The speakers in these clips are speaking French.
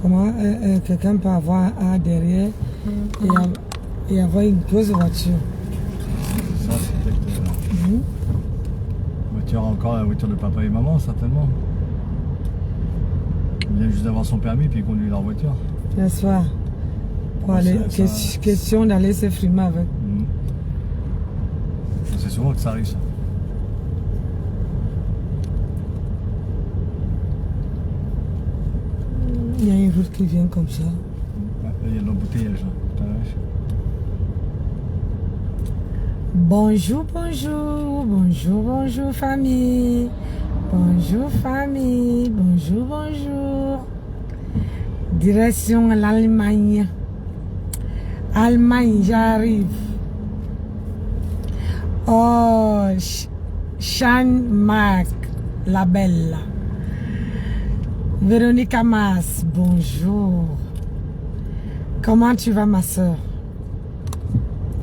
Comment quelqu'un peut avoir un A derrière et avoir une grosse voiture? Ça, c'est peut-être voiture, encore la voiture de papa et maman, certainement. Il vient juste d'avoir son permis puis il conduit leur voiture. N'est-ce pas? Pour aller, question d'aller se frimer avec. C'est souvent que ça arrive, ça. Il y a une route qui vient comme ça. Ouais, il y a de l'embouteillage. Bonjour, bonjour, bonjour, bonjour famille. Bonjour famille, bonjour, bonjour. Direction l'Allemagne. Allemagne, j'arrive. Oh, Jean-Marc, la belle. Véronique Amas, bonjour. Comment tu vas, ma soeur?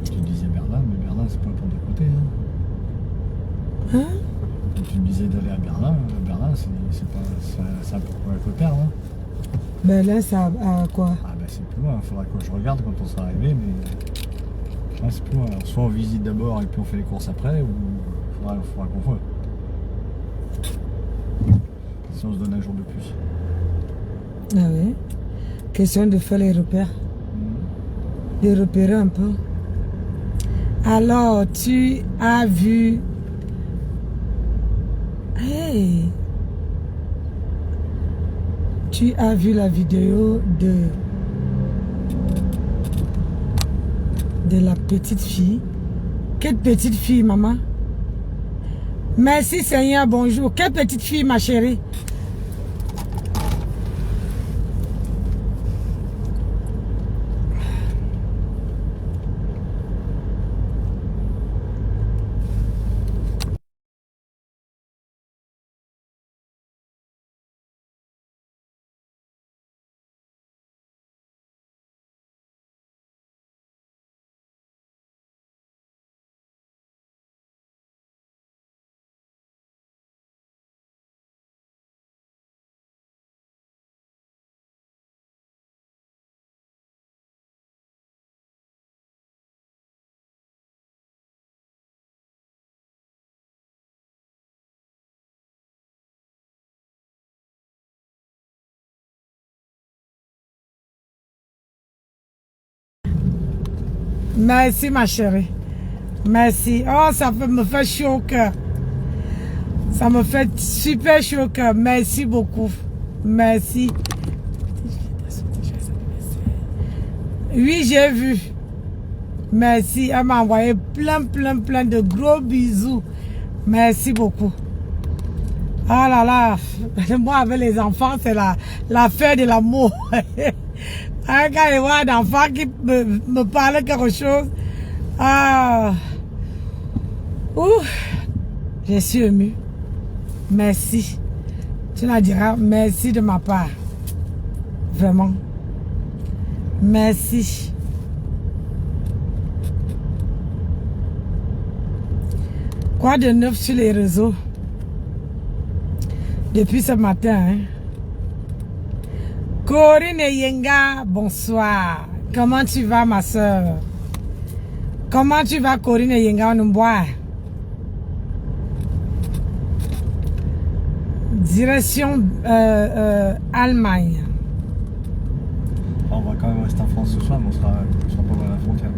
Tu disais Berlin, mais Berlin, c'est pas pour de côté. Hein? Tu me disais d'aller à Berlin. Berlin, c'est pas. Ça peut perdre. Hein. Berlin, ça a quoi? Ah, ben c'est plus loin. Il faudra que je regarde quand on sera arrivé, mais. Ouais, c'est plus loin. Alors, soit on visite d'abord et puis on fait les courses après, ou il faudra qu'on voit. Si on se donne un jour de plus. Ah oui? Question de faire les repères. De repérer un peu. Alors, tu as vu... Hey! Tu as vu la vidéo de la petite fille? Quelle petite fille, maman? Merci Seigneur, bonjour. Quelle petite fille, ma chérie? Merci ma chérie. Merci. Oh, me fait chaud au cœur. Ça me fait super chaud au cœur. Merci beaucoup. Merci. Oui, j'ai vu. Merci. Elle m'a envoyé plein de gros bisous. Merci beaucoup. Ah là là. Moi, avec les enfants, c'est la fête de l'amour. Quand je vois un enfant qui me parle quelque chose, je suis émue. Merci. Tu la diras merci de ma part. Vraiment. Merci. Quoi de neuf sur les réseaux? Depuis ce matin, hein? Corinne Yenga, bonsoir. Comment tu vas, ma soeur? Comment tu vas, Corinne Yenga, on nous boit? Direction Allemagne. On va quand même rester en France ce soir, mais on sera pas dans la frontière.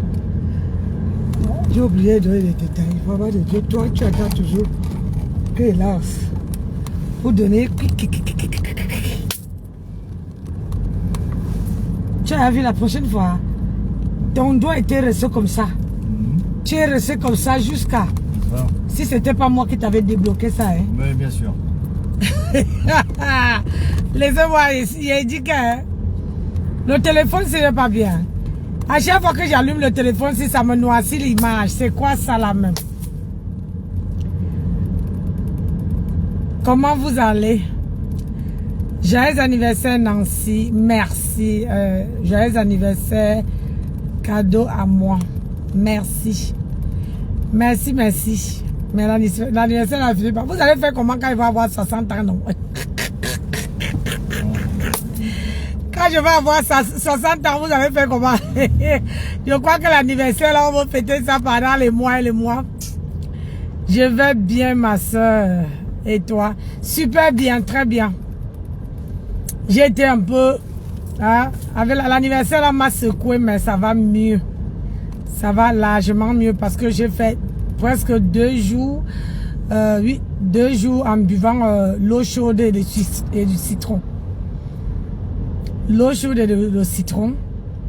J'ai oublié de donner les détails. Il faut avoir de Dieu. Toi, tu attends toujours. Hélas. Pour donner. Tu as vu la prochaine fois, ton doigt était resté comme ça. Tu es resté comme ça jusqu'à... Si c'était pas moi qui t'avais débloqué ça. Hein. Oui, bien sûr. Laissez-moi ici. Il a dit que le téléphone, ce n'est pas bien. À chaque fois que j'allume le téléphone, si ça me noircit l'image, c'est quoi ça là même? Comment vous allez? Joyeux anniversaire Nancy, merci. Joyeux anniversaire, cadeau à moi. Merci. Merci, merci. Mais l'anniversaire n'a fini pas. Vous allez faire comment quand il va avoir 60 ans, non? Quand je vais avoir 60 ans, vous avez fait comment? Je crois que l'anniversaire, là, on va fêter ça pendant les mois et les mois. Je vais bien, ma soeur. Et toi? Super bien, très bien. J'ai été un peu... Hein, avec l'anniversaire, là, m'a secoué, mais ça va mieux. Ça va largement mieux parce que j'ai fait presque 2 jours... oui, 2 jours en buvant l'eau chaude et du citron. L'eau chaude et le citron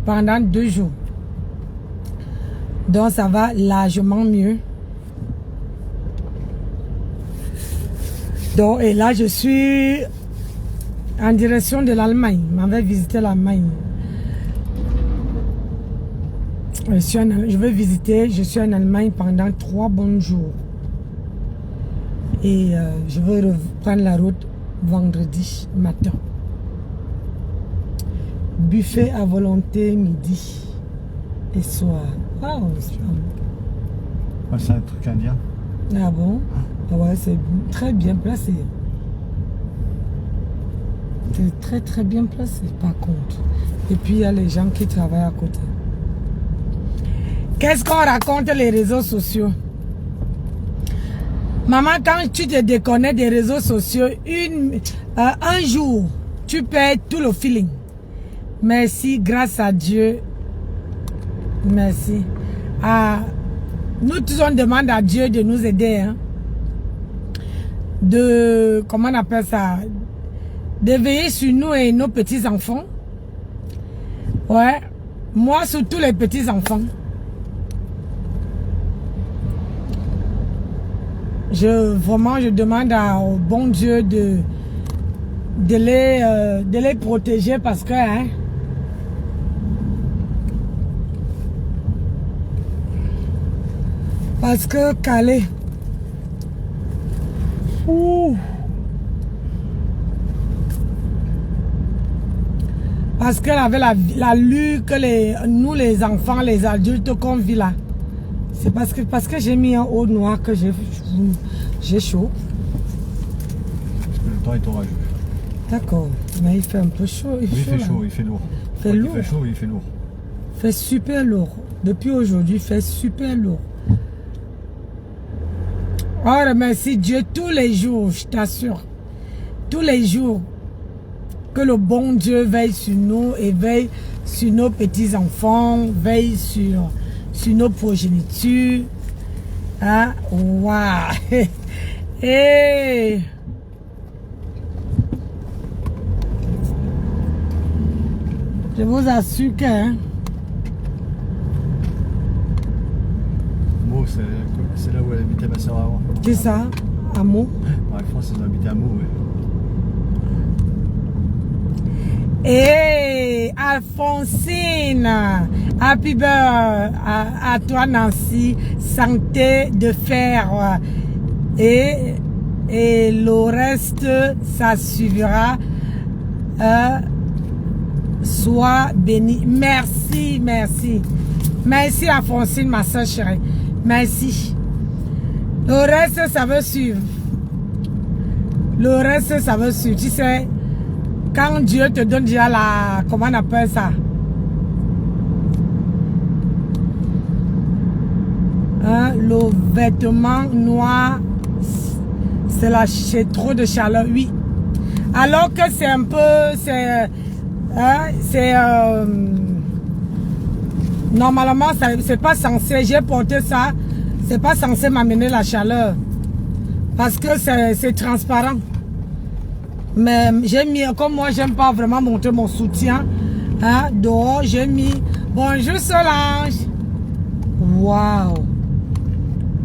pendant 2 jours. Donc ça va largement mieux. Donc, et là je suis en direction de l'Allemagne. Je m'avais visité l'Allemagne. Je vais visiter, je suis en Allemagne pendant 3 bons jours. Et je vais reprendre la route vendredi matin. Buffet à volonté midi et soir. Ah, c'est un truc indien. Ah bon? Ah ouais, c'est très bien placé. C'est très très bien placé par contre. Et puis il y a les gens qui travaillent à côté. Qu'est-ce qu'on raconte les réseaux sociaux? Maman, quand tu te déconnectes des réseaux sociaux, un jour, tu perds tout le feeling. Merci, grâce à Dieu. Merci. Nous tous, on demande à Dieu de nous aider. Hein, comment on appelle ça? De veiller sur nous et nos petits-enfants. Ouais. Moi, surtout les petits-enfants. Vraiment, je demande au bon Dieu de les protéger parce que... Hein, parce que Calais... Ouh, parce qu'elle avait la lue que nous les enfants, les adultes qu'on vit là. C'est parce que j'ai mis un haut noir que j'ai chaud. Parce que le temps est orageux. D'accord, mais il fait un peu chaud. Il fait chaud, il fait lourd. Il fait lourd. Il fait chaud, il fait lourd. Il fait super lourd. Depuis aujourd'hui, il fait super lourd. Oh, remercie Dieu tous les jours, je t'assure. Tous les jours. Que le bon Dieu veille sur nous et veille sur nos petits-enfants, veille sur nos progénitures. Hein? Waouh! Hey! Je vous assure que... Hein? Meaux, c'est là où elle habitait ma soeur avant. C'est ça? À Meaux? Ouais, je pense qu'elle habitait à Meaux, ouais. Hey, Alphonsine, happy birthday à toi Nancy, santé de fer et le reste ça suivra. Sois béni. Merci, merci. Merci Alphonsine, ma soeur chérie. Merci. Le reste ça va suivre. Le reste ça va suivre. Tu sais. Quand Dieu te donne déjà la... Comment on appelle ça? Hein, le vêtement noir, c'est trop de chaleur, oui. Alors que c'est un peu... normalement, c'est pas censé... J'ai porté ça. C'est pas censé m'amener la chaleur. Parce que c'est transparent. Mais j'ai mis, comme moi j'aime pas vraiment montrer mon soutien, hein, dehors, j'ai mis, bonjour Solange. Waouh.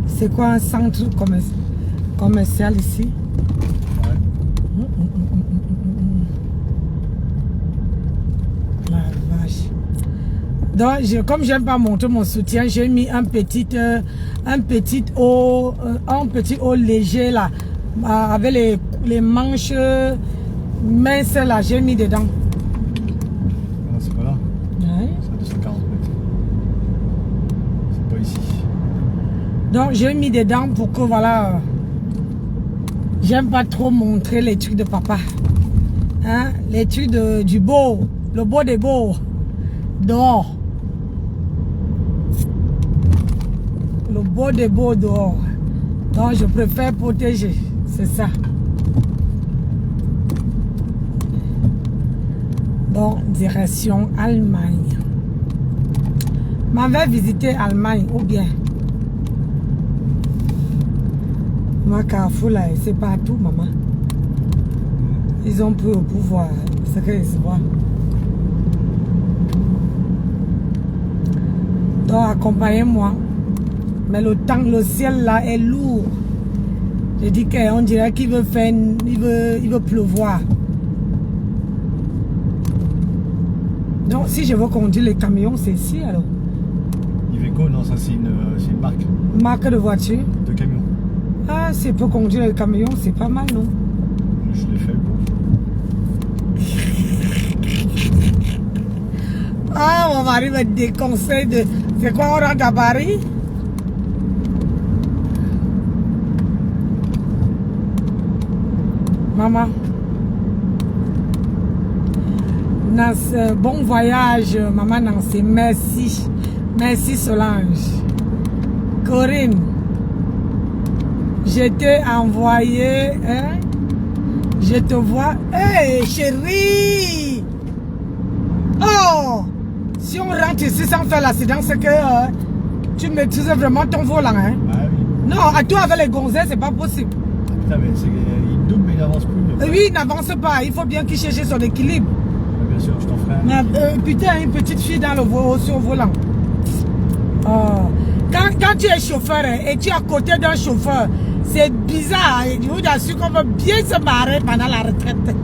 C'est quoi un centre commercial ici? Ouais. La vache. Donc, comme j'aime pas montrer mon soutien, j'ai mis un petit haut léger là, avec les manches minces là, j'ai mis dedans. Non, c'est pas là. Ouais. C'est à 240 mètres. C'est pas ici. Donc j'ai mis dedans pour que voilà. J'aime pas trop montrer les trucs de papa. Hein? Les trucs du beau. Le beau des beaux. Dehors. Le beau des beaux dehors. Donc je préfère protéger. C'est ça. Donc direction Allemagne. M'avait visité Allemagne ou bien. Ma Carrefour là, c'est partout, maman. Ils ont pris au pouvoir. C'est qu'ils se voient. Donc accompagnez-moi. Mais le temps, le ciel là est lourd. Je dis qu'on dirait qu'il veut faire, il veut pleuvoir. Donc si je veux conduire les camions, c'est ici alors. Iveco, non, ça c'est une marque Marque de voiture. de camion. Ah, c'est pour conduire les camions, c'est pas mal, non? Je l'ai fait pour. Ah, mon mari me déconseille de... C'est quoi, on rentre à Paris? Maman. Nancy, bon voyage, maman Nancy. Merci. Merci Solange. Corinne. Je t'ai envoyé... Hein? Je te vois... Hey, chérie! Oh! Si on rentre ici sans faire l'accident, c'est que tu maîtrises vraiment ton volant, hein? Ah oui. Non, à toi avec les gonzesses, c'est pas possible. Ah, putain, mais il double, mais il n'avance plus. Oui, il n'avance pas. Il faut bien qu'il cherche son équilibre. Bien sûr, je t'en ferai un. Mais, putain, une petite fille dans sur le volant. Oh. Quand tu es chauffeur hein, et tu es à côté d'un chauffeur, c'est bizarre. Je vous assure qu'on va bien se marrer pendant la retraite.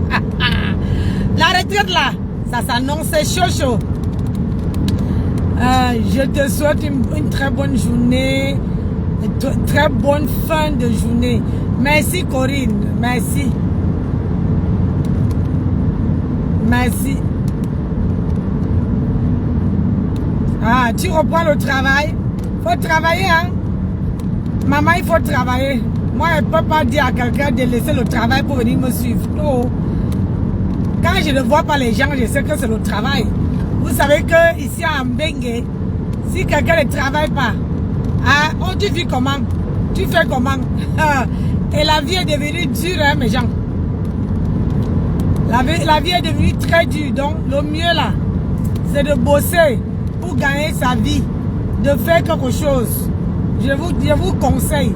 La retraite là, ça s'annonce chaud. Je te souhaite une très bonne journée, une très bonne fin de journée. Merci Corinne, merci. Merci. Ah, tu reprends le travail. Faut travailler, hein. Maman, il faut travailler. Moi, je ne peux pas dire à quelqu'un de laisser le travail pour venir me suivre. Non. Quand je ne vois pas les gens, je sais que c'est le travail. Vous savez que ici à Mbengue, si quelqu'un ne travaille pas, ah, oh, tu vis comment? Tu fais comment? Et la vie est devenue dure, hein, mes gens. La vie est devenue très dure. Donc, le mieux là, c'est de bosser pour gagner sa vie, de faire quelque chose. Je vous conseille.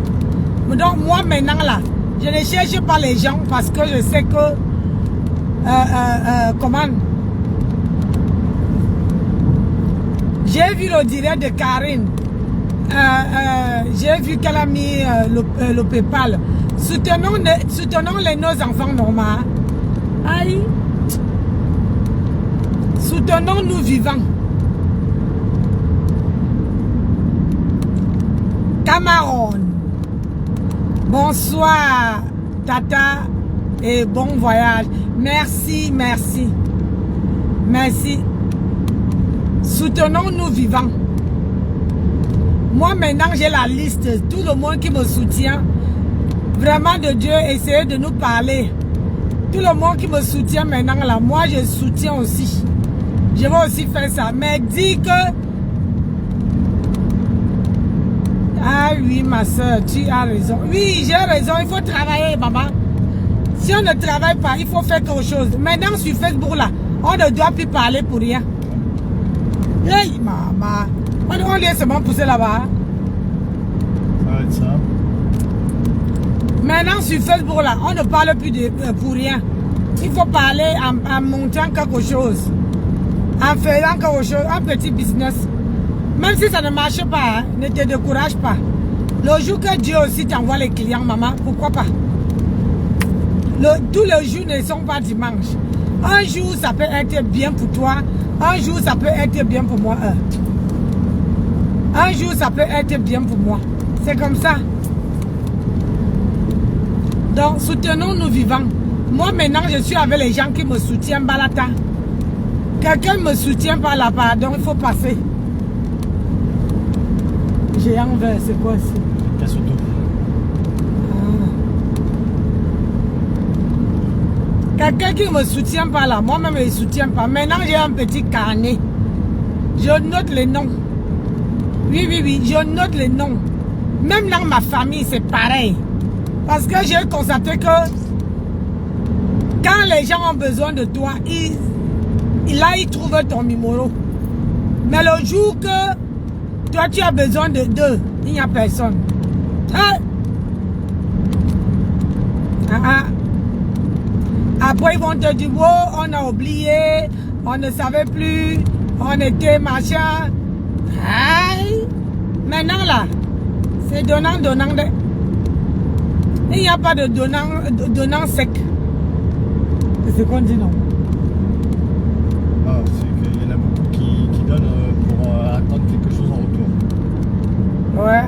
Donc, moi maintenant là, je ne cherche pas les gens parce que je sais que comment? J'ai vu le direct de Karine. J'ai vu qu'elle a mis le PayPal. Soutenons nos enfants normaux. Aïe. Soutenons-nous vivants. Cameroun. Bonsoir, Tata, et bon voyage. Merci, merci. Merci. Soutenons-nous vivants. Moi, maintenant, j'ai la liste. Tout le monde qui me soutient. Vraiment de Dieu, essayez de nous parler. Tout le monde qui me soutient maintenant, là, moi, je soutiens aussi. Je vais aussi faire ça. Mais dis que... Ah oui, ma soeur, tu as raison. Oui, j'ai raison. Il faut travailler, maman. Si on ne travaille pas, il faut faire quelque chose. Maintenant, sur Facebook, là, on ne doit plus parler pour rien. Hey, maman. On laisse seulement pousser là-bas. Ça va être ça. Maintenant, sur Facebook, là, on ne parle plus pour rien. Il faut parler en montant quelque chose. En faisant quelque chose, un petit business. Même si ça ne marche pas, hein, ne te décourage pas. Le jour que Dieu aussi t'envoie les clients, maman, pourquoi pas? Tous les jours ne sont pas dimanche. Un jour, ça peut être bien pour toi. Un jour, ça peut être bien pour moi. Un jour, ça peut être bien pour moi. C'est comme ça. Donc, soutenons-nous vivants. Moi, maintenant, je suis avec les gens qui me soutiennent Balata. Quelqu'un ne me soutient pas là-bas, donc il faut passer. Géant vert, c'est quoi ça? Casse auto. Quelqu'un qui ne me soutient pas là, moi-même je ne soutiens pas. Maintenant, j'ai un petit carnet. Je note les noms. Oui, oui, oui, je note les noms. Même dans ma famille, c'est pareil. Parce que j'ai constaté que quand les gens ont besoin de toi, ils trouvent ton numéro. Mais le jour que toi, tu as besoin de deux, il n'y a personne. Hein? Après, ils vont te dire, oh, on a oublié, on ne savait plus, on était machin. Aïe. Maintenant là, c'est donnant. Il n'y a pas de donnant sec. C'est ce qu'on dit, non? Ah, c'est qu'il y en a beaucoup qui donnent pour attendre quelque chose en retour. Ouais.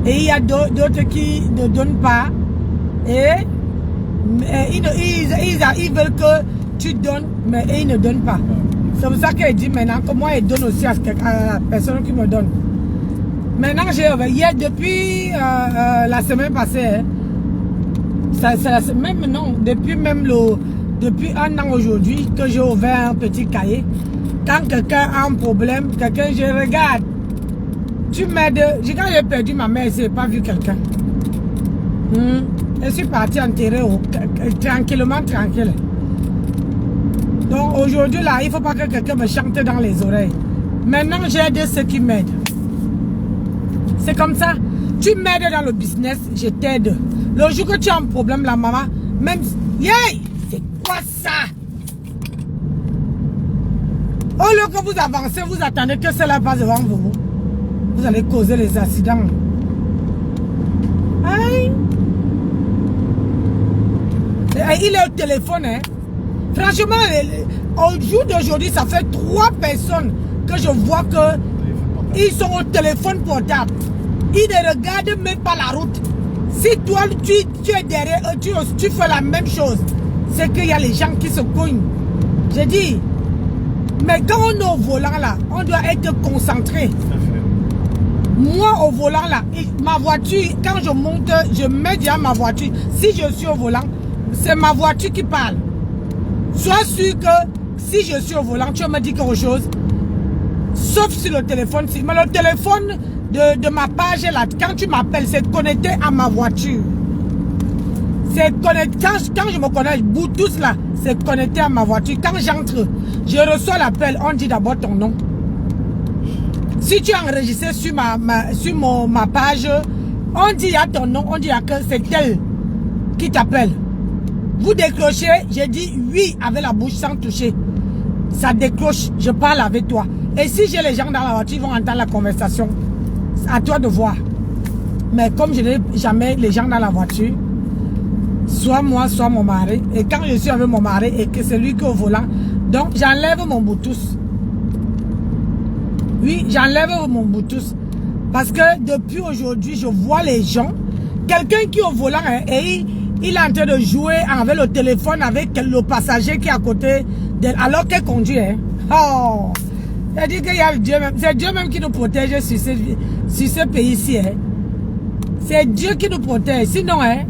Et il y a d'autres qui ne donnent pas. Et ils veulent que tu donnes, mais ils ne donnent pas. C'est pour ça qu'elle dit maintenant que moi, elle donne aussi à la personne qui me donne. Maintenant, depuis la semaine passée, hein, depuis un an aujourd'hui que j'ai ouvert un petit cahier. Quand quelqu'un a un problème, je regarde. Tu m'aides. Quand j'ai perdu ma mère, je n'ai pas vu quelqu'un. Je suis partie enterrer tranquillement, tranquille. Donc aujourd'hui, là, il ne faut pas que quelqu'un me chante dans les oreilles. Maintenant, j'aide ceux qui m'aident. C'est comme ça. Tu m'aides dans le business, je t'aide. Le jour que tu as un problème, la maman, même... Yay! C'est quoi ça? Au lieu que vous avancez, vous attendez que cela passe devant vous. Vous allez causer les accidents. Aïe! Il est au téléphone, hein. Franchement, au jour d'aujourd'hui, ça fait 3 personnes que je vois que ils sont au téléphone portable. Ils ne regardent même pas la route. Si toi, tu es derrière eux, tu fais la même chose. C'est qu'il y a les gens qui se cognent. J'ai dit, mais quand on est au volant là, on doit être concentré. Moi au volant là, ma voiture, quand je monte, je mets déjà ma voiture. Si je suis au volant, c'est ma voiture qui parle. Sois sûr que si je suis au volant, tu me dis quelque chose. Sauf sur le téléphone. Mais le téléphone de ma page là, quand tu m'appelles, c'est connecté à ma voiture. C'est connecté. Quand je me connecte, Bluetooth là, c'est connecté à ma voiture. Quand j'entre, je reçois l'appel, on dit d'abord ton nom. Si tu es enregistré sur ma page, on dit à ton nom, on dit à que c'est elle qui t'appelle. Vous décrochez, j'ai dit oui avec la bouche sans toucher. Ça décroche, je parle avec toi. Et si j'ai les gens dans la voiture, ils vont entendre la conversation. C'est à toi de voir. Mais comme je n'ai jamais les gens dans la voiture, soit moi, soit mon mari. Et quand je suis avec mon mari et que c'est lui qui est au volant, donc j'enlève mon Bluetooth. Oui, j'enlève mon Bluetooth. Parce que depuis aujourd'hui, je vois les gens, quelqu'un qui est au volant et il est en train de jouer avec le téléphone avec le passager qui est à côté d'elle, alors qu'elle conduit. Hein. Oh! C'est-à-dire qu'il y a Dieu même. C'est Dieu même qui nous protège sur ce pays-ci. Hein. C'est Dieu qui nous protège. Sinon, hein,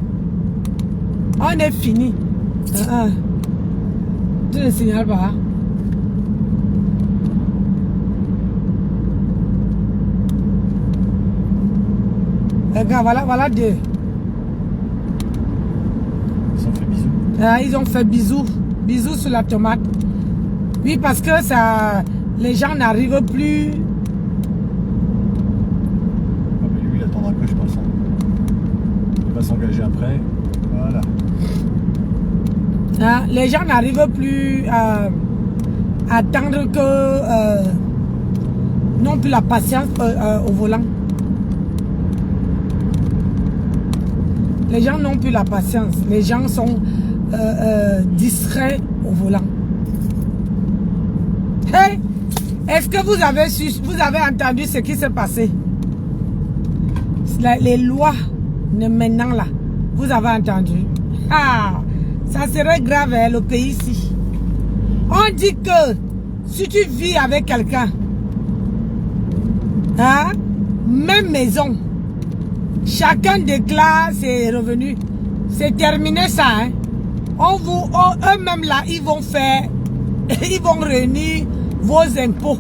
on est fini. Tu ne signales pas. Regarde, voilà deux. Ils ont fait bisous. Ils ont fait bisous. Bisous sur la tomate. Oui, parce que ça, les gens n'arrivent plus. Ah, mais lui, il attendra que je passe. Il va s'engager après. Voilà. Les gens n'arrivent plus à attendre que n'ont plus la patience au volant. Les gens n'ont plus la patience. Les gens sont distraits au volant. Hey, est-ce que vous avez entendu ce qui s'est passé? Les lois de maintenant là, vous avez entendu? Ah, ça serait grave hein, le pays ici. On dit que si tu vis avec quelqu'un, hein, même maison, chacun déclare ses revenus. c'est terminé ça. Hein. Eux-mêmes là, ils vont réunir vos impôts.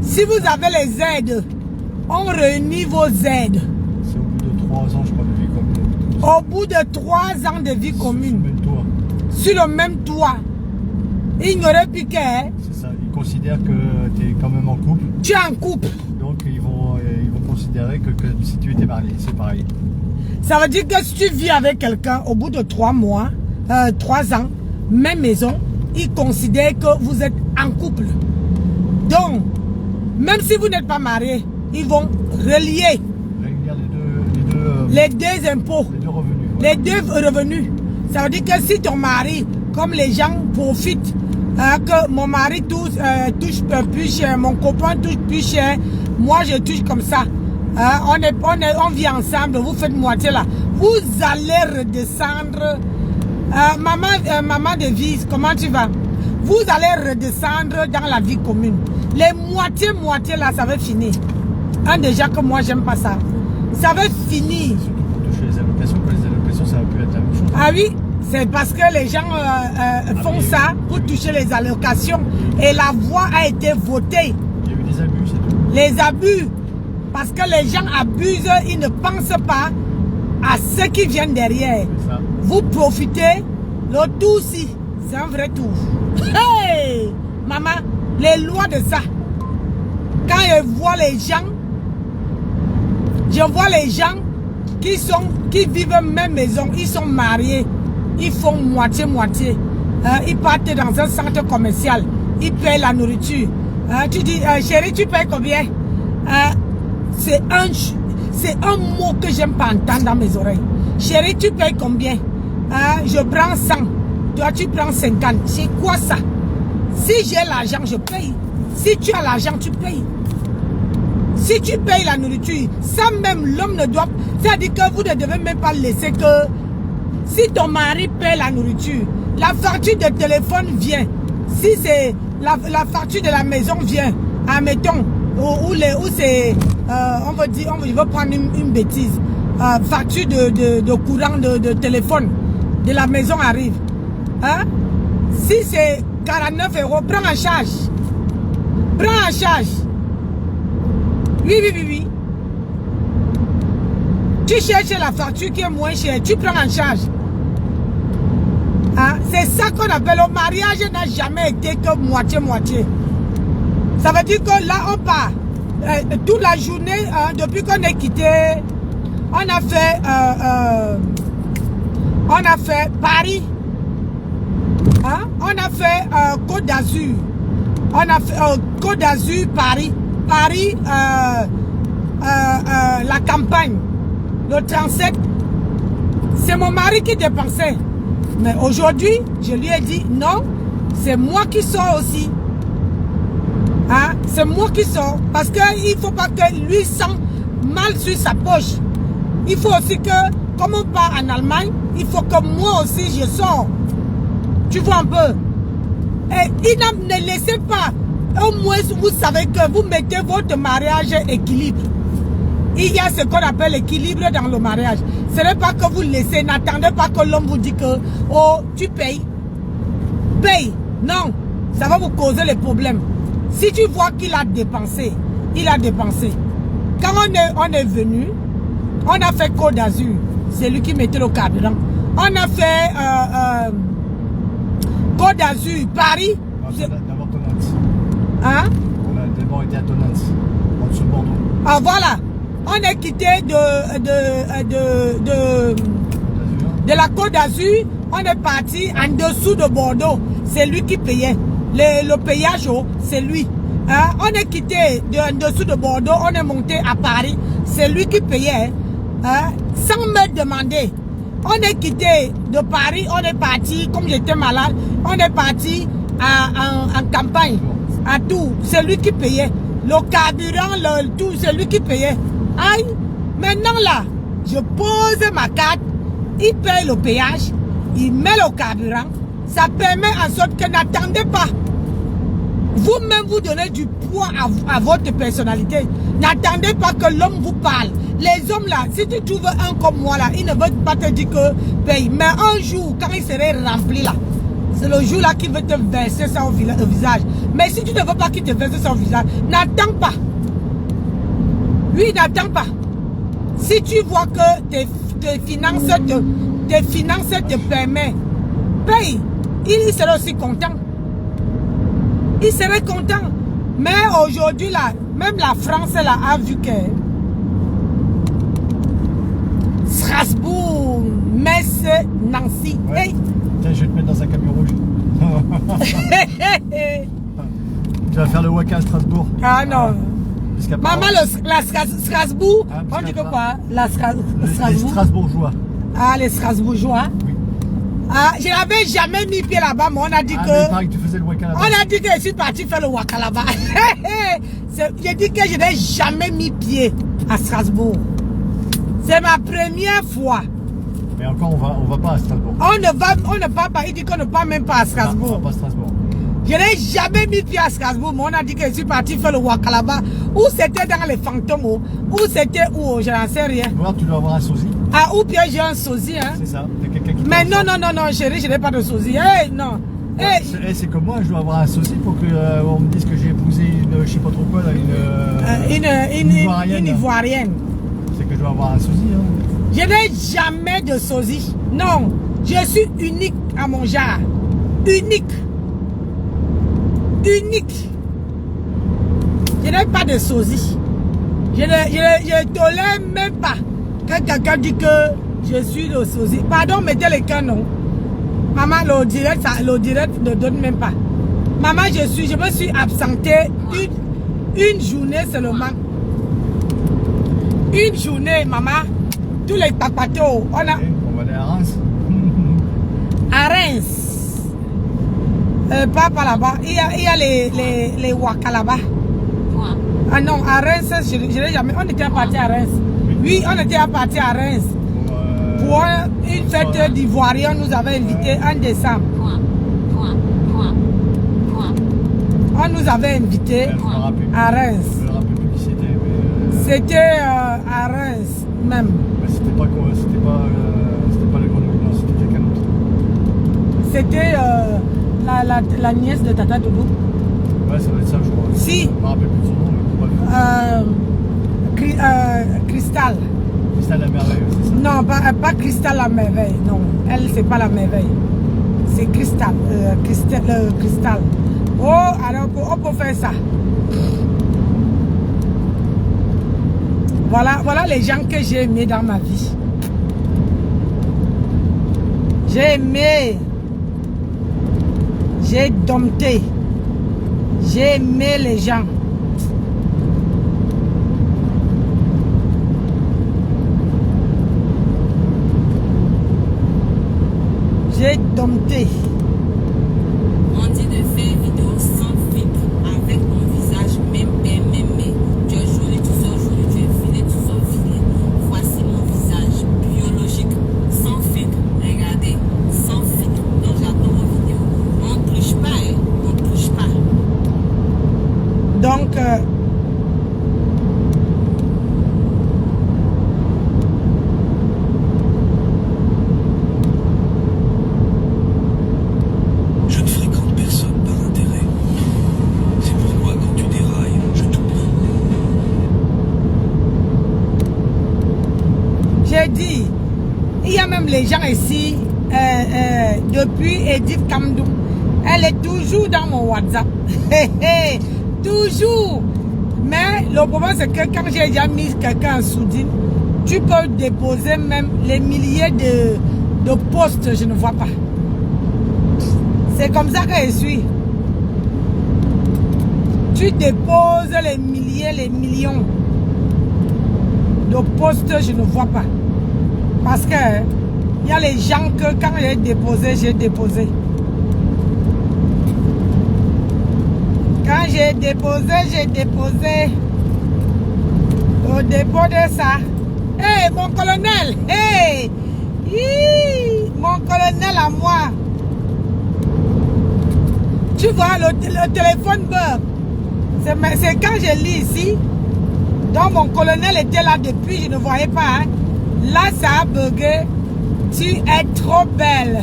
Si vous avez les aides, on réunit vos aides. C'est au bout de 3 ans, je crois, de vie commune. Au bout de 3 ans de vie commune. Sur le même toit. Ils n'auraient plus qu'à. C'est ça, ils considèrent que tu es quand même en couple. Tu es en couple. Donc ils vont considérer que si tu étais marié, c'est pareil. Ça veut dire que si tu vis avec quelqu'un au bout de 3 mois, 3 ans, même maison, ils considèrent que vous êtes en couple. Donc, même si vous n'êtes pas marié, ils vont relier les deux impôts, les deux revenus. Ça veut dire que si ton mari, comme les gens profitent, que mon mari touche plus cher, mon copain touche plus cher, moi je touche comme ça. On vit ensemble, vous faites moitié là. Vous allez redescendre. Maman de vie, comment tu vas? Vous allez redescendre dans la vie commune. Les moitiés là, ça va finir. Déjà que moi, j'aime pas ça. Ça va finir. Surtout pour toucher les allocations, que les allocations, ça va plus être la même chose. Ah oui, c'est parce que les gens font ça pour toucher les allocations. Et la voie a été votée. Il y a eu des abus, c'est tout. Les abus. Parce que les gens abusent, ils ne pensent pas à ceux qui viennent derrière. Vous profitez, le tout aussi, c'est un vrai tour. Hey, maman, les lois de ça. Quand je vois les gens qui vivent même maison, ils sont mariés, ils font moitié-moitié. Ils partent dans un centre commercial, ils payent la nourriture. Tu dis, chérie, tu payes combien? C'est un mot que j'aime pas entendre dans mes oreilles. Chérie, tu payes combien? Je prends 100. Toi, tu prends 50. C'est quoi ça? Si j'ai l'argent, je paye. Si tu as l'argent, tu payes. Si tu payes la nourriture, ça même l'homme ne doit... C'est-à-dire que vous ne devez même pas laisser que... Si ton mari paye la nourriture, la facture de téléphone vient. Si c'est la facture de la maison vient, admettons, ou c'est... on va dire, je vais prendre une bêtise. Facture de courant de téléphone de la maison arrive. Hein? Si c'est 49 €, prends en charge. Prends en charge. Oui. Tu cherches la facture qui est moins chère, tu prends en charge. Hein? C'est ça qu'on appelle le mariage n'a jamais été que moitié-moitié. Ça veut dire que là, on part. Toute la journée, depuis qu'on est quitté, on a fait Paris. Hein? On a fait Côte d'Azur. On a fait Côte d'Azur, Paris. Paris, la campagne. Le 37. C'est mon mari qui dépensait. Mais aujourd'hui, je lui ai dit non, c'est moi qui sors aussi. Hein? C'est moi qui sors. Parce qu'il ne faut pas que lui sente mal sur sa poche. Il faut aussi que, comme on part en Allemagne, il faut que moi aussi je sors. Tu vois un peu. Et ne laissez pas. Au moins, vous savez que vous mettez votre mariage équilibre. Il y a ce qu'on appelle l'équilibre dans le mariage. Ce n'est pas que vous laissez, n'attendez pas que l'homme vous dise que, oh, tu payes. Paye. Non, ça va vous causer les problèmes. Si tu vois qu'il a dépensé, il a dépensé. Quand on est venu, on a fait Côte d'Azur. C'est lui qui mettait le carburant. On a fait Côte d'Azur, Paris. D'abord Tonans. Hein? On a d'abord été à Tonans, en dessous de Bordeaux. Ah voilà. On est quitté de la Côte d'Azur. On est parti en dessous de Bordeaux. C'est lui qui payait. Le payage, c'est lui. Hein? On est quitté en dessous de Bordeaux. On est monté à Paris. C'est lui qui payait. Hein? Sans me demander. On est quitté de Paris. On est parti, comme j'étais malade, on est parti en campagne. À tout. C'est lui qui payait. Le carburant, le tout, c'est lui qui payait. Aïe. Maintenant là, je pose ma carte. Il paye le péage. Il met le carburant. Ça permet en sorte que n'attendez pas. Vous-même vous donnez du poids à votre personnalité. N'attendez pas que l'homme vous parle. Les hommes là, si tu trouves un comme moi là, ils ne veulent pas te dire que paye. Mais un jour, quand il serait rempli là, c'est le jour là qu'il veut te verser ça au visage. Mais si tu ne veux pas qu'il te verse ça au visage, n'attends pas. Lui, n'attends pas. Si tu vois que tes finances te permettent, paye. Il serait aussi content. Il serait content. Mais aujourd'hui là, même la France là a vu que Strasbourg, Metz, Nancy. Ouais. Hey. Tiens, je vais te mettre dans un camion rouge. Tu vas faire le Waka à Strasbourg. Ah non. Maman, la Strasbourg, on dit que quoi? Les Strasbourgeois. Ah, les Strasbourgeois. Oui. Ah, je n'avais jamais mis pied là-bas, mais on a dit que... Mais pareil que tu faisais le Waka là-bas. On a dit que je suis parti faire le Waka là-bas. J'ai dit que je n'ai jamais mis pied à Strasbourg. C'est ma première fois. Mais encore, on va pas à Strasbourg. On ne va pas, il dit qu'on ne va même pas à Strasbourg. Non, on va pas à Strasbourg. Je n'ai jamais mis pied à Strasbourg, mais on a dit que je suis parti faire le Waka là-bas. Ou c'était dans les fantômes, ou c'était où, je n'en sais rien. Voir, tu dois avoir un sosie. Ah, ou bien j'ai un sosie, hein. C'est ça, t'as quelqu'un qui... Mais non, chérie, je n'ai pas de sosie. Hey, non. Hey. C'est comme moi, je dois avoir un sosie pour que on me dise que j'ai épousé une, je sais pas trop quoi, là, une Ivoirienne. C'est que je dois avoir un sosie, hein. Je n'ai jamais de sosie. Non, je suis unique à mon genre. Unique. Unique. Je n'ai pas de sosie. Je ne tolère même pas quand quelqu'un dit que je suis le sosie. Pardon, mettez les canons. Maman, le direct ne donne même pas. Maman, je me suis absentée une journée seulement. Une journée, maman. Tous les papatos. On va aller à Reims. À Reims. Pas là-bas. Il y a les Waka là-bas. Ah non, à Reims, je n'ai jamais. On était parti à Reims. Oui, on était parti à Reims. Pour une fête d'Ivoiriens, nous avait invité en décembre. On nous avait invité à Reims. Je ne me rappelle plus qui c'était. C'était à Reims même. C'était pas le grenouille, non, c'était quelqu'un d'autre. C'était la nièce de Tata Doudou. Ouais, ça doit être ça, je crois. Si. Je me rappelle plus de son nom, mais Cristal. Cristal la merveille, c'est ça? Non, pas Cristal la merveille. Non, elle, c'est pas la merveille. C'est Cristal. Cristal. Oh, alors on peut faire ça. Voilà les gens que j'ai aimés dans ma vie. J'ai aimé. J'ai dompté. J'ai aimé les gens. J'ai dompté. On dit de faire vidéo sans filtre, avec mon visage même. Tu es joli, tu sors joli, tu es filé, tu sors filé. Voici mon visage biologique, sans filtre. Regardez, sans filtre. Donc j'adore vos vidéos. On ne touche pas, hein? On ne touche pas. Donc, je ne fréquente personne par intérêt. C'est pourquoi quand tu dérailles, je t'oublie. j'ai dit, il y a même les gens ici, depuis Edith Kamdou, elle est toujours dans mon WhatsApp. Toujours. Mais le problème, c'est que quand j'ai déjà mis quelqu'un en soudine, tu peux déposer même les milliers de postes, je ne vois pas. C'est comme ça que je suis. Tu déposes les milliers, les millions de postes, je ne vois pas. Parce que il y a les gens que quand j'ai déposé, j'ai déposé. Quand j'ai déposé au dépôt de ça. Hé, mon colonel, hé, mon colonel à moi. Tu vois, le téléphone beurre. C'est quand je lis ici, Donc mon colonel était là depuis, je ne voyais pas. Hein. Là, ça a bugué. Tu es trop belle,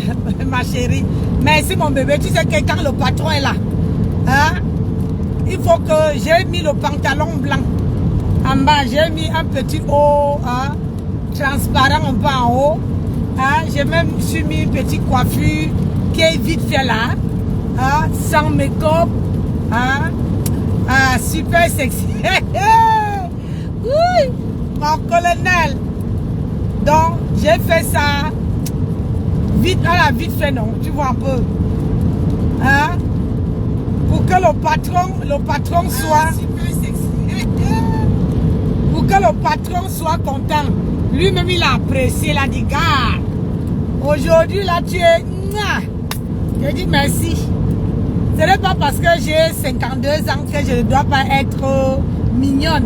ma chérie. Merci mon bébé. Tu sais que quand le patron est là, hein, il faut que j'ai mis le pantalon blanc. En bas, j'ai mis un petit haut, hein, transparent un peu en haut. Hein. J'ai même mis une petite coiffure qui est vite fait là. Hein, sans make-up. Hein. Ah, super sexy. Oui, mon colonel. Donc, j'ai fait ça vite, vite fait, non, tu vois un peu. Hein? Pour que le patron soit... Ah, super sexy. Pour que le patron soit content. Lui-même, il a apprécié, il a dit, gars, aujourd'hui, là, tu es... Je dis merci. Ce n'est pas parce que j'ai 52 ans que je ne dois pas être mignonne.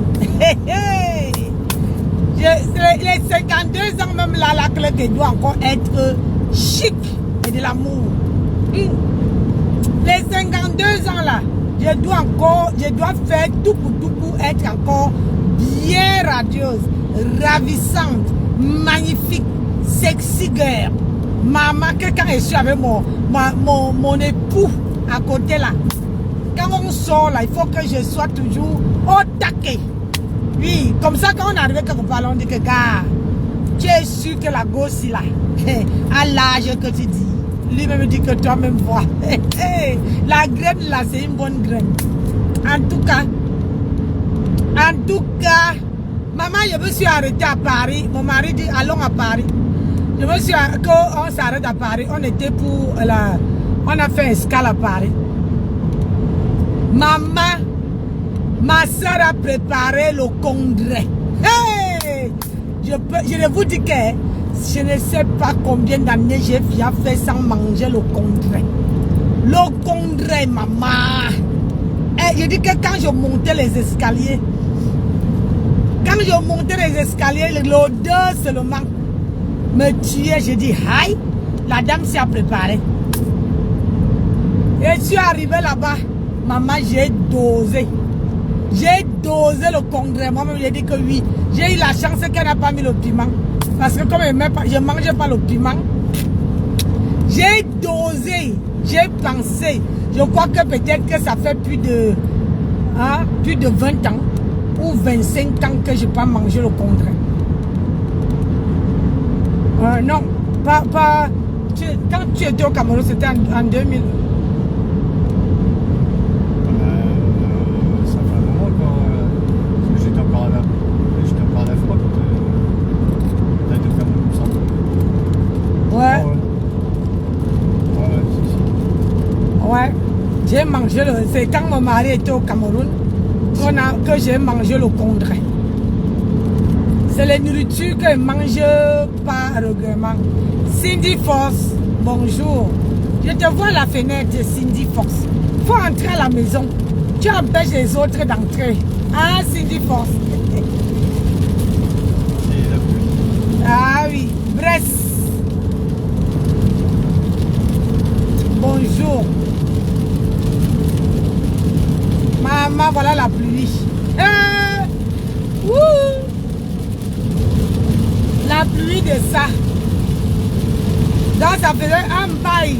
Les 52 ans même là, que je dois encore être chic et de l'amour. Les 52 ans là, je dois faire tout pour être encore bien radieuse, ravissante, magnifique, sexy girl. Maman, que quand je suis avec mon époux à côté là, quand on sort là, il faut que je sois toujours au taquet. Oui, comme ça quand on arrive quelque part, on dit que gars, tu es sûr que la gosse là, à l'âge que tu dis, lui-même dit que toi-même vois. La graine là, c'est une bonne graine. En tout cas, maman, je me suis arrêtée à Paris. Mon mari dit allons à Paris. Je me suis quand on s'arrête à Paris, on était pour on a fait escale à Paris. Maman, ma soeur a préparé le congrès. Hey! Je ne vous dis que je ne sais pas combien d'années j'ai fait sans manger le congrès. Le congrès, maman. Et je dis que quand je montais les escaliers, l'odeur seulement me tuait. Je dis, aïe, la dame s'y a préparée. Et je suis arrivé là-bas, maman, j'ai dosé. J'ai dosé le congrès. Moi-même, j'ai dit que oui. J'ai eu la chance qu'elle n'a pas mis le piment. Parce que comme je ne mangeais pas le piment, j'ai dosé. J'ai pensé. Je crois que peut-être que ça fait plus de 20 ans ou 25 ans que je n'ai pas mangé le congrès. Non, pas quand tu étais au Cameroun, c'était en 2000. Ça fait un moment quand j'étais encore à la fois quand tu as été au Cameroun, il me semble. Ouais. Si. Ouais. J'ai mangé c'est quand mon mari était au Cameroun que j'ai mangé le congrès. C'est les nourritures que je ne mange pas régulièrement. Cindy Force, bonjour. Je te vois à la fenêtre, Cindy Force. Il faut entrer à la maison. Tu empêches les autres d'entrer. Ah, Cindy Force. Ah oui, Brest. Bonjour. Maman, voilà la pluie. La pluie de ça. Donc ça faisait un bail.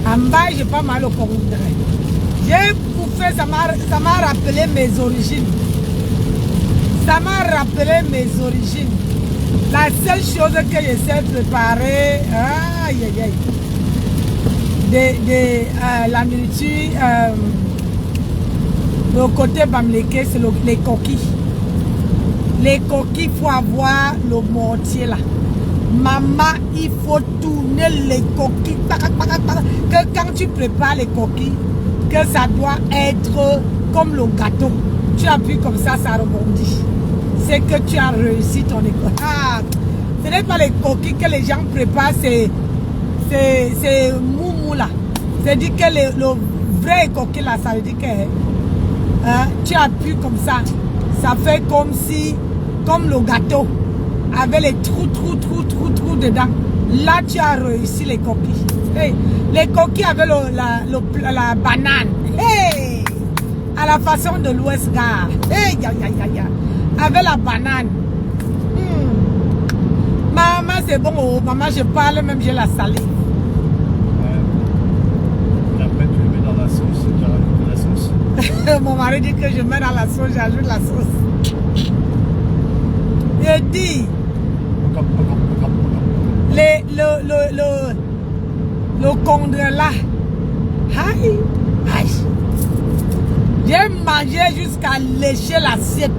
Un bail, j'ai pas mal au congrès. J'ai bouffé, ça m'a rappelé mes origines. Ça m'a rappelé mes origines. La seule chose que je sais préparer, aïe aïe aïe, la nourriture, le côté bamléké, c'est les coquilles. Les coquilles, il faut avoir le mortier là. Maman, il faut tourner les coquilles. Que quand tu prépares les coquilles, que ça doit être comme le gâteau. Tu appuies comme ça, ça rebondit. C'est que tu as réussi ton école. Ah, ce n'est pas les coquilles que les gens préparent, c'est moumou là. C'est-à-dire que le vrai coquille là, ça veut dire que tu appuies comme ça. Ça fait comme le gâteau, avec les trous dedans. Là, tu as réussi les coquilles. Hey, les coquilles avec la banane. Hey, à la façon de l'Ouest Gare. Hey, avec la banane. Maman, c'est bon, oh, maman, je parle, même j'ai la salée. Ouais. Et après, tu le mets dans la sauce, tu rajoutes de la sauce. Mon mari dit que je mets dans la sauce, j'ajoute la sauce. Je dis, le condre là, aïe, aïe. J'ai mangé jusqu'à lécher l'assiette.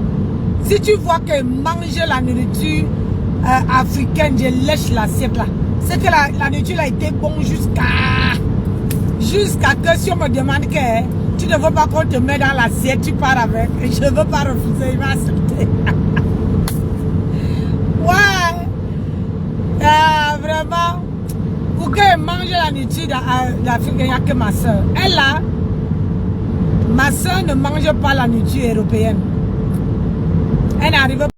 Si tu vois que manger la nourriture africaine, je lèche l'assiette là. C'est que la nourriture a été bonne jusqu'à que si on me demande que tu ne veux pas qu'on te mette dans l'assiette, tu pars avec. Et je ne veux pas refuser, il va accepter. Ouais. Vraiment. Pour qu'elle mange la nourriture d'Afrique, il n'y a que ma soeur. Elle là, ma soeur ne mange pas la nourriture européenne. Elle n'arrive pas.